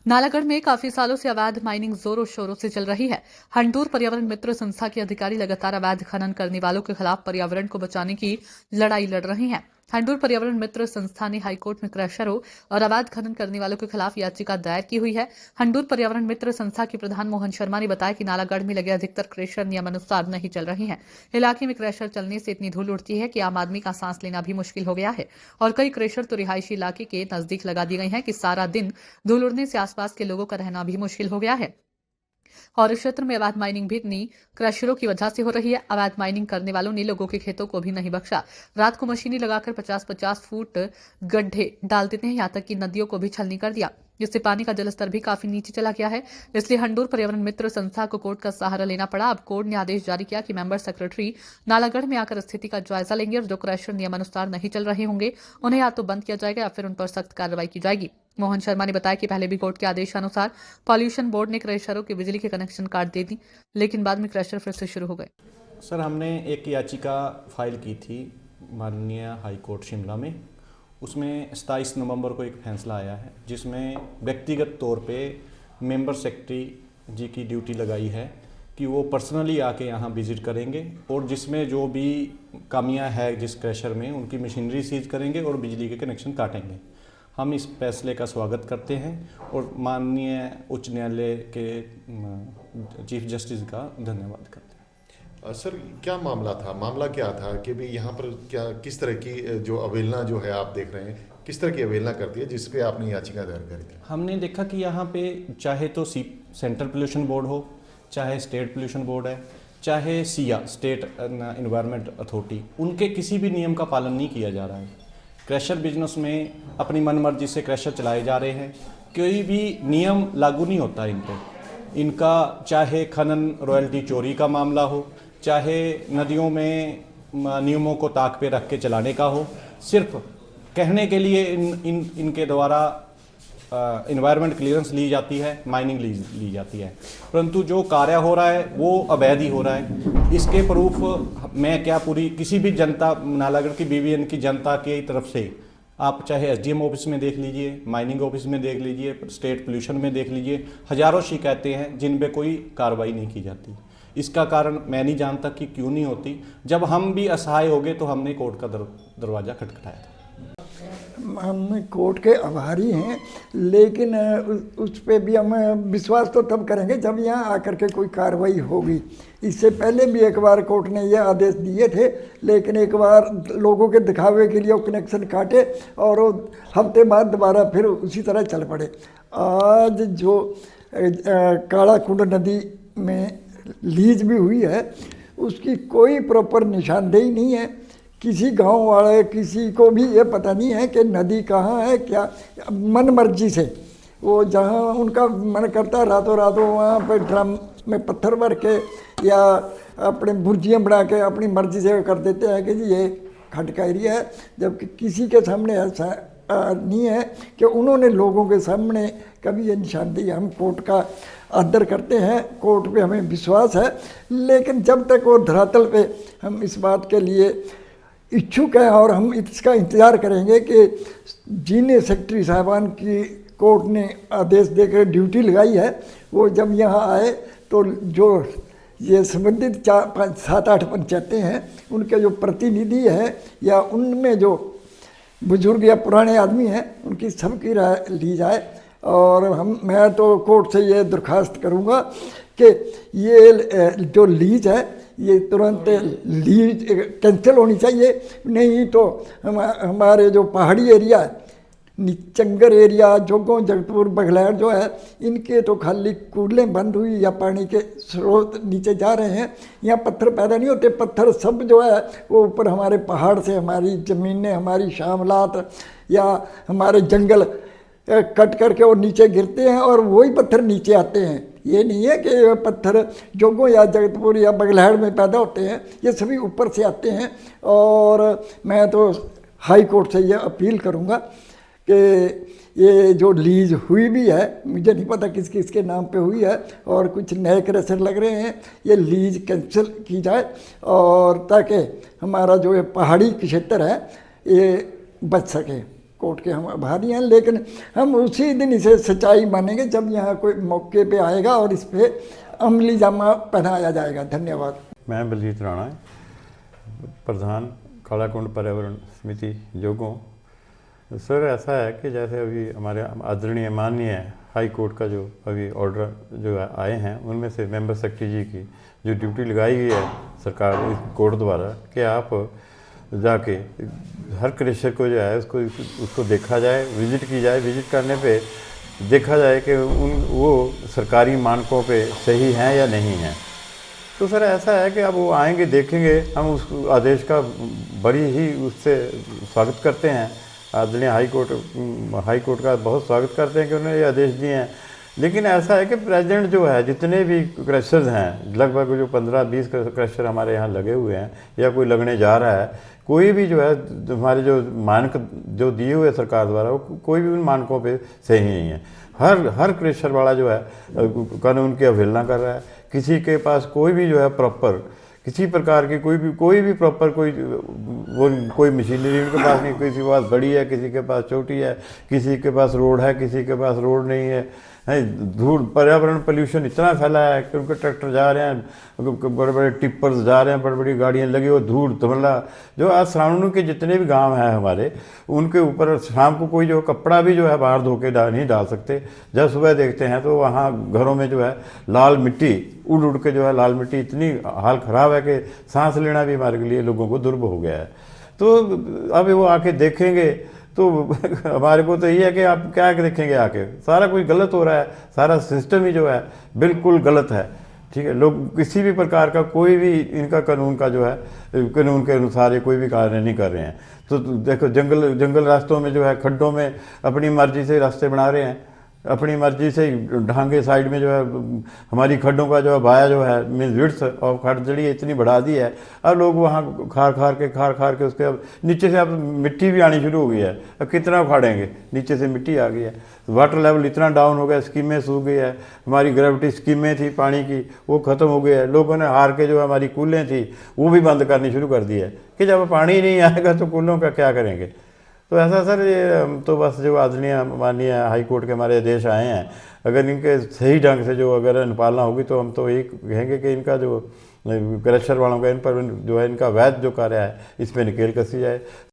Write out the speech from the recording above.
नालागढ़ में काफी सालों से अवैध माइनिंग जोरों शोरों से चल रही है। हंडूर पर्यावरण मित्र संस्था के अधिकारी लगातार अवैध खनन करने वालों के खिलाफ पर्यावरण को बचाने की लड़ाई लड़ रहे हैं। हंडूर पर्यावरण मित्र संस्था ने हाईकोर्ट में क्रशरों और अवैध खनन करने वालों के खिलाफ याचिका दायर की हुई है। हंडूर पर्यावरण मित्र संस्था के प्रधान मोहन शर्मा ने बताया कि नालागढ़ में लगे अधिकतर क्रशर नियमानुसार नहीं चल रहे हैं। इलाके में क्रशर चलने से इतनी धूल उड़ती है कि आम आदमी का सांस लेना भी मुश्किल हो गया है और कई क्रशर तो रिहायशी इलाके के नजदीक लगा दिए गए हैं कि सारा दिन धूल उड़ने से आसपास के लोगों का रहना भी मुश्किल हो गया है और इस क्षेत्र में अवैध माइनिंग भी इतनी क्रशरों की वजह से हो रही है। अवैध माइनिंग करने वालों ने लोगों के खेतों को भी नहीं बख्शा। रात को मशीनें लगाकर 50-50 फुट गड्ढे डाल देते हैं, यहाँ तक कि नदियों को भी छलनी कर दिया, जिससे पानी का जलस्तर भी काफी नीचे चला गया है। इसलिए हंडूर पर्यावरण मित्र संस्था को कोर्ट का सहारा लेना पड़ा। अब कोर्ट ने आदेश जारी किया कि मेंबर सेक्रेटरी नालागढ़ में आकर स्थिति का जायजा लेंगे और जो क्रशर नियमानुसार नहीं चल रहे होंगे उन्हें या तो बंद किया जाएगा या फिर उन पर सख्त कार्रवाई की जाएगी। मोहन शर्मा ने बताया कि पहले भी कोर्ट के आदेशानुसार पॉल्यूशन बोर्ड ने क्रशरों के बिजली के कनेक्शन काट दे दी, लेकिन बाद में क्रशर फिर से शुरू हो गए। सर, हमने एक याचिका फाइल की थी माननीय हाई कोर्ट शिमला में। उसमें 27 नवंबर को एक फैसला आया है जिसमें व्यक्तिगत तौर पे मेंबर सेक्रेटरी जी की ड्यूटी लगाई है कि वो पर्सनली आके यहाँ विज़िट करेंगे और जिसमें जो भी कमियाँ है जिस क्रशर में उनकी मशीनरी सीज करेंगे और बिजली के कनेक्शन काटेंगे। हम इस फैसले का स्वागत करते हैं और माननीय उच्च न्यायालय के चीफ जस्टिस का धन्यवाद करते हैं। सर, क्या मामला था? मामला क्या था कि भी यहाँ पर क्या किस तरह की जो अवहेलना जो है आप देख रहे हैं, किस तरह की अवहेलना करती है जिस पे आपने याचिका दायर करी थी? हमने देखा कि यहाँ पे चाहे तो सेंट्रल पोल्यूशन बोर्ड हो, चाहे स्टेट पोल्यूशन बोर्ड है, चाहे सिया स्टेट एनवायरनमेंट अथॉरिटी, उनके किसी भी नियम का पालन नहीं किया जा रहा है। क्रशर बिजनेस में अपनी मनमर्जी से क्रशर चलाए जा रहे हैं, कोई भी नियम लागू नहीं होता इन पर। इनका चाहे खनन रॉयल्टी चोरी का मामला हो, चाहे नदियों में नियमों को ताक पे रख के चलाने का हो, सिर्फ कहने के लिए इनके द्वारा एनवायरनमेंट क्लियरेंस ली जाती है, माइनिंग ली जाती है, परंतु जो कार्य हो रहा है वो अवैध ही हो रहा है। इसके प्रूफ मैं क्या पूरी किसी भी जनता, नालागढ़ की बीवीएन की जनता की तरफ से आप चाहे एसडीएम ऑफिस में देख लीजिए, माइनिंग ऑफिस में देख लीजिए, स्टेट पोल्यूशन में देख लीजिए, हजारों शिकायतें हैं जिन पे कोई कार्रवाई नहीं की जाती। इसका कारण मैं नहीं जानता कि क्यों नहीं होती। जब हम भी असहाय हो गए तो हमने कोर्ट का दरवाज़ा खटखटाया था। हम कोर्ट के आभारी हैं, लेकिन उस पर भी हम विश्वास तो तब करेंगे जब यहाँ आकर के कोई कार्रवाई होगी। इससे पहले भी एक बार कोर्ट ने ये आदेश दिए थे, लेकिन एक बार लोगों के दिखावे के लिए वो कनेक्शन काटे और वो हफ्ते बाद दोबारा फिर उसी तरह चल पड़े। आज जो काला कुंड नदी में लीज भी हुई है उसकी कोई प्रॉपर निशानदेही नहीं है। किसी गांव वाले किसी को भी ये पता नहीं है कि नदी कहाँ है, क्या मन मर्जी से वो जहाँ उनका मन करता है रातों रातों वहाँ पे ड्रम में पत्थर भर के या अपने भुर्जियाँ बना के अपनी मर्जी से कर देते हैं कि जी ये खड्ड का एरिया है, जबकि किसी के सामने ऐसा नहीं है कि उन्होंने लोगों के सामने कभी ये निशानदेही। हम कोर्ट का आदर करते हैं, कोर्ट पे हमें विश्वास है, लेकिन जब तक वो धरातल पे हम इस बात के लिए इच्छुक हैं और हम इसका इंतज़ार करेंगे कि जिन सेक्रेटरी साहबान की कोर्ट ने आदेश देकर ड्यूटी लगाई है वो जब यहाँ आए तो जो ये संबंधित 7-8 पंचायतें हैं उनके जो प्रतिनिधि हैं या उनमें जो बुजुर्ग या पुराने आदमी हैं उनकी सबकी राय ली जाए। और मैं तो कोर्ट से ये दरख्वास्त करूँगा कि ये जो लीज है ये तुरंत लीज कैंसिल होनी चाहिए, नहीं तो हमारे जो पहाड़ी एरिया है, चंगर एरिया, जोगों, जगतपुर, बघलैड़ जो है, इनके तो खाली कूलें बंद हुई या पानी के स्रोत नीचे जा रहे हैं। यहाँ पत्थर पैदा नहीं होते, पत्थर सब जो है वो ऊपर हमारे पहाड़ से हमारी ज़मीनें, हमारी शामलात या हमारे जंगल कट करके वो नीचे गिरते हैं और वही पत्थर नीचे आते हैं। ये नहीं है कि ये पत्थर जोगों या जगतपुर या बघलैड़ में पैदा होते हैं, ये सभी ऊपर से आते हैं। और मैं तो हाई कोर्ट से ये अपील करूँगा कि ये जो लीज हुई भी है, मुझे नहीं पता किस किसके नाम पे हुई है और कुछ नए क्रशर लग रहे हैं, ये लीज कैंसिल की जाए और ताकि हमारा जो ये पहाड़ी क्षेत्र है ये बच सके। कोर्ट के हम आभारी हैं, लेकिन हम उसी दिन इसे सच्चाई मानेंगे जब यहाँ कोई मौके पे आएगा और इस पर अमली जामा पहनाया जाएगा। धन्यवाद। मैं बलजीत राणा, प्रधान कालाकुंड पर्यावरण समिति जोगों। सर, ऐसा है कि जैसे अभी हमारे आदरणीय माननीय हाई कोर्ट का जो अभी ऑर्डर जो आए हैं, उनमें से मेंबर सेक्रेटरी जी की जो ड्यूटी लगाई गई है सरकार इस कोर्ट द्वारा कि आप जाके हर क्रशर को जो है उसको देखा जाए, विज़िट की जाए। विज़िट करने पे देखा जाए कि वो सरकारी मानकों पे सही हैं या नहीं हैं। तो सर ऐसा है कि अब वो आएंगे, देखेंगे, हम उस आदेश का बड़ी ही उससे स्वागत करते हैं। आदरणीय हाई कोर्ट का बहुत स्वागत करते हैं कि उन्होंने ये आदेश दिए हैं। लेकिन ऐसा है कि प्रेजेंट जो है जितने भी क्रशर्स हैं, लगभग जो 15-20 क्रशर हमारे यहाँ लगे हुए हैं या कोई लगने जा रहा है, कोई भी जो है हमारे जो मानक जो दिए हुए सरकार द्वारा वो कोई भी उन मानकों पे सही नहीं है। हर क्रशर वाला जो है कानून की अवहेलना कर रहा है। किसी के पास कोई भी जो है प्रॉपर किसी प्रकार की कोई भी प्रॉपर कोई मशीनरी उनके पास नहीं। किसी के पास बड़ी है, किसी के पास छोटी है, किसी के पास रोड है, किसी के पास रोड नहीं है। धूल, पर्यावरण पोल्यूशन इतना फैला है कि उनके ट्रैक्टर जा रहे हैं, बड़े बड़े टिप्पर्स जा रहे हैं, बड़ी बड़ी गाड़ियाँ लगी हुई, धूल धुमला। जो आज सराउंडिंग के जितने भी गांव हैं हमारे, उनके ऊपर शाम को कोई जो कपड़ा भी जो है बाहर धो के नहीं डाल सकते। जब सुबह देखते हैं तो वहाँ घरों में जो है लाल मिट्टी उड़ के जो है लाल मिट्टी, इतनी हाल ख़राब है कि सांस लेना भी हमारे लिए लोगों को दुर्लभ हो गया है। तो अब वो आके देखेंगे तो हमारे को तो यही है कि आप क्या देखेंगे आके, सारा कुछ गलत हो रहा है, सारा सिस्टम ही जो है बिल्कुल गलत है। ठीक है, लोग किसी भी प्रकार का कोई भी इनका कानून का जो है कानून के अनुसार ये कोई भी कार्य नहीं कर रहे हैं। तो देखो जंगल रास्तों में जो है खड्डों में अपनी मर्जी से रास्ते बना रहे हैं, अपनी मर्जी से ढांगे साइड में जो है हमारी खड्डों का जो है बाया जो है मीन विड्थ और खड्ड जड़ी इतनी बढ़ा दी है। अब लोग वहाँ खार के उसके अब नीचे से अब मिट्टी भी आनी शुरू हो गई है। अब कितना उखाड़ेंगे, नीचे से मिट्टी आ गई है। वाटर लेवल इतना डाउन हो गया, स्कीमें सूख गई है, हमारी ग्रेविटी स्कीमें थी पानी की वो ख़त्म हो गई है। लोगों ने हार के जो हमारी कूलें थी वो भी बंद करनी शुरू कर दी है कि जब पानी नहीं आएगा तो कूलों का क्या करेंगे। तो ऐसा सर ये तो बस जो आदरणीय माननीय हाई कोर्ट के हमारे आदेश आए हैं, अगर इनके सही ढंग से जो अगर अनुपालना होगी तो हम तो यही कहेंगे कि इनका जो क्रशर वालों का इन पर जो है इनका वैध जो कार्य है इस पर नकेल कसी जाए।